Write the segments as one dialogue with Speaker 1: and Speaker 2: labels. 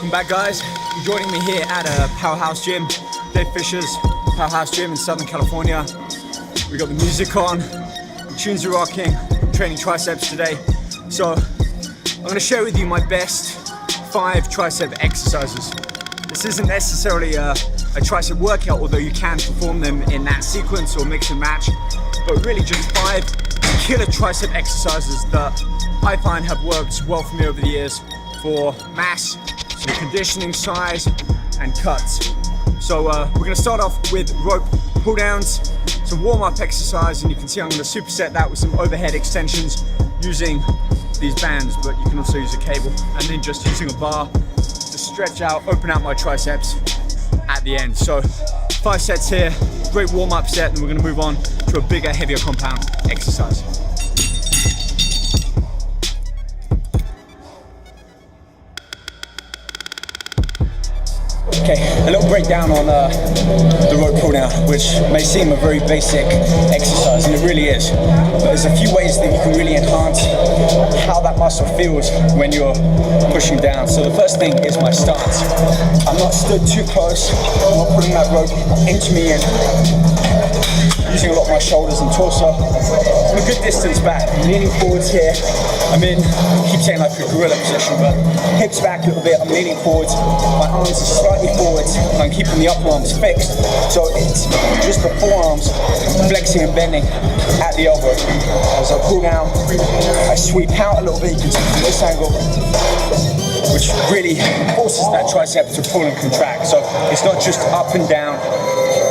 Speaker 1: Welcome back, guys. You're joining me here at a Powerhouse Gym, Dave Fisher's Powerhouse Gym in Southern California. We got the music on, the tunes are rocking, training triceps today. So I'm going to share with you my best 5 tricep exercises. This isn't necessarily a tricep workout, although you can perform them in that sequence or mix and match, but really just 5 killer tricep exercises that I find have worked well for me over the years for mass, some conditioning, size, and cuts. So we're gonna start off with rope pull downs, some warm-up exercise, and you can see I'm gonna superset that with some overhead extensions using these bands, but you can also use a cable, and then just using a bar to stretch out, open out my triceps at the end. So 5 sets here, great warm-up set, and we're gonna move on to a bigger, heavier compound exercise. Okay, a little breakdown on the rope pull down, which may seem a very basic exercise, and it really is. But there's a few ways that you can really enhance how that muscle feels when you're pushing down. So the first thing is my stance. I'm not stood too close, I'm not putting that rope into me and using a lot of my shoulders and torso. I'm a good distance back, I'm leaning forwards here. I'm in, I keep saying like a gorilla position, but hips back a little bit, I'm leaning forwards. My arms are slightly forwards, and I'm keeping the upper arms fixed. So it's just the forearms flexing and bending at the elbow. As I pull down, I sweep out a little bit, you can see from this angle, which really forces that tricep to pull and contract. So it's not just up and down,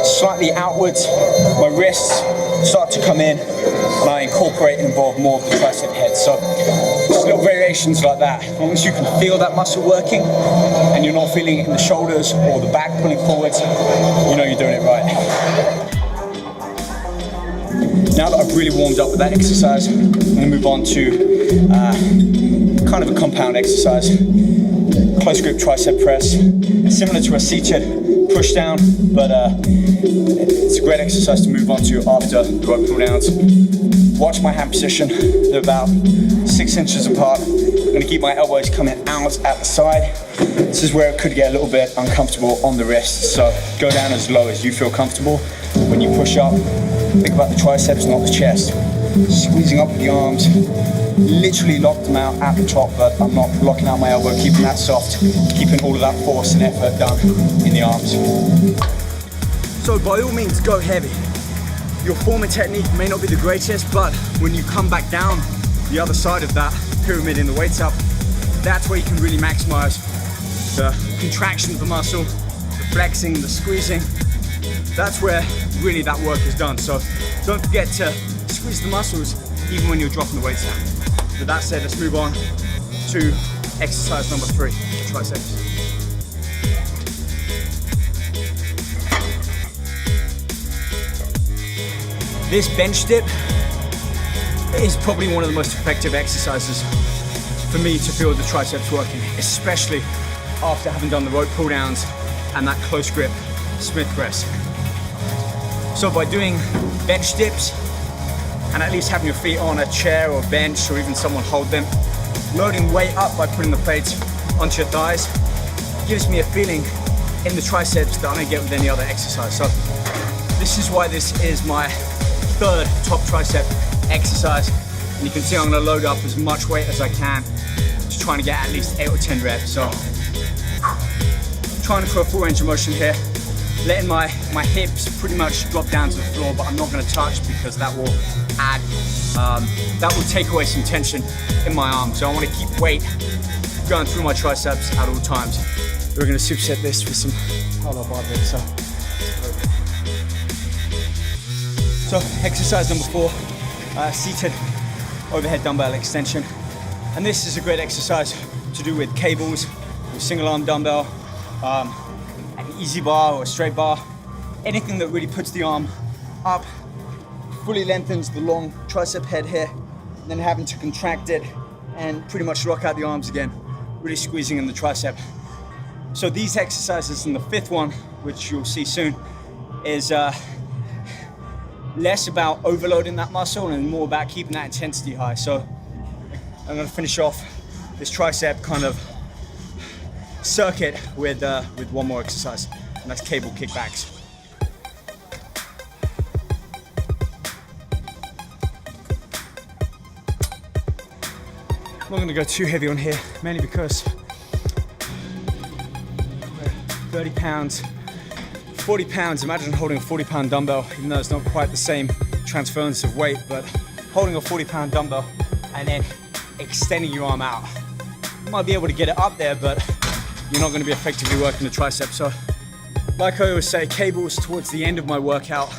Speaker 1: slightly outwards. My wrists start to come in, and I incorporate and involve more of the tricep head. So just little variations like that. As long as you can feel that muscle working and you're not feeling it in the shoulders or the back pulling forwards, you know you're doing it right. Now that I've really warmed up with that exercise, I'm going to move on to kind of a compound exercise. Close grip tricep press, similar to a seated push down, but it's a great exercise to move on to after the rope pull downs. Watch my hand position, they're about 6 inches apart. I'm going to keep my elbows coming out at the side. This is where it could get a little bit uncomfortable on the wrists, so go down as low as you feel comfortable. When you push up, think about the triceps, not the chest. Squeezing up with the arms, literally lock them out at the top, but I'm not locking out my elbow, keeping that soft, keeping all of that force and effort done in the arms. So by all means, go heavy. Your form and technique may not be the greatest, but when you come back down the other side of that pyramid in the weights up, that's where you can really maximize the contraction of the muscle, the flexing, the squeezing. That's where really that work is done. So don't forget to squeeze the muscles even when you're dropping the weights down. With that said, let's move on to exercise number 3, triceps. This bench dip is probably one of the most effective exercises for me to feel the triceps working, especially after having done the rope pull downs and that close grip Smith press. So by doing bench dips and at least having your feet on a chair or bench or even someone hold them, loading weight up by putting the plates onto your thighs gives me a feeling in the triceps that I don't get with any other exercise. So this is why this is my 3rd top tricep exercise, and you can see I'm going to load up as much weight as I can, just trying to get at least 8 or 10 reps. So trying for a full range of motion here, letting my hips pretty much drop down to the floor, but I'm not going to touch because that will add, that will take away some tension in my arms. So I want to keep weight going through my triceps at all times. We're going to superset this with some parallel bar dips. So exercise number 4, seated overhead dumbbell extension. And this is a great exercise to do with cables, with single arm dumbbell, an easy bar or a straight bar. Anything that really puts the arm up, fully lengthens the long tricep head here, and then having to contract it and pretty much lock out the arms again, really squeezing in the tricep. So these exercises, and the 5th one, which you'll see soon, is less about overloading that muscle and more about keeping that intensity high. So I'm going to finish off this tricep kind of circuit with one more exercise, and that's cable kickbacks. I'm not going to go too heavy on here, mainly because 30 pounds, 40 pounds, imagine holding a 40-pound dumbbell, even though it's not quite the same transference of weight, but holding a 40-pound dumbbell and then extending your arm out. You might be able to get it up there, but you're not going to be effectively working the tricep. So like I always say, cables towards the end of my workout,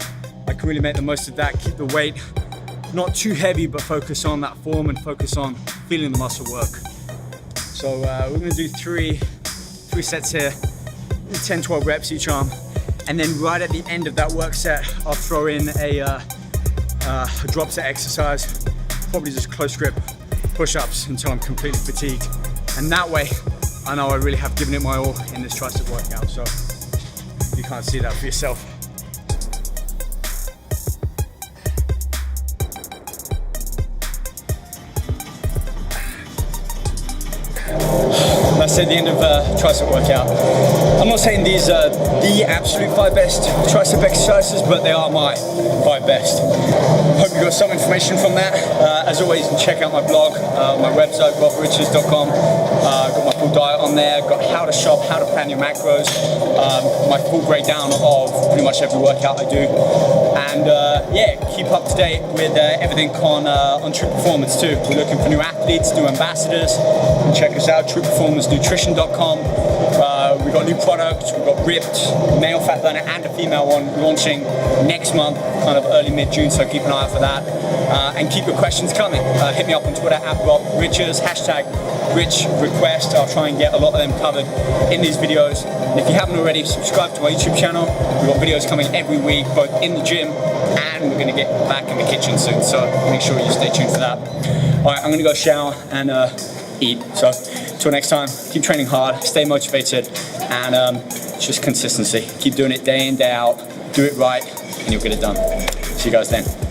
Speaker 1: I can really make the most of that, keep the weight not too heavy, but focus on that form and focus on feeling the muscle work. So we're going to do three sets here, 10, 12 reps each arm. And then right at the end of that work set, I'll throw in a drop set exercise, probably just close grip push-ups until I'm completely fatigued. And that way, I know I really have given it my all in this tricep workout. So you can't see that for yourself. That's at the end of tricep workout. I'm not saying these are the absolute 5 best tricep exercises, but they are my 5 best. Hope you got some information from that. As always, you can check out my blog, my website, robriches.com. I've got my full diet on there, got how to shop, how to plan your macros, my full breakdown of pretty much every workout I do. And yeah, keep up to date with everything on True Performance too. We're looking for new athletes, new ambassadors. You can check us out, trueperformancenutrition.com. We've got new products, we've got ripped, male fat burner and a female one launching next month, kind of early mid-June, so keep an eye out for that. And keep your questions coming. Hit me up on Twitter @RobRiches, #RichRequest. I'll try and get a lot of them covered in these videos. And if you haven't already, subscribe to my YouTube channel. We've got videos coming every week, both in the gym and we're going to get back in the kitchen soon, so make sure you stay tuned for that. Alright, I'm going to go shower and eat. So until next time, keep training hard, stay motivated, and just consistency. Keep doing it day in, day out, do it right, and you'll get it done. See you guys then.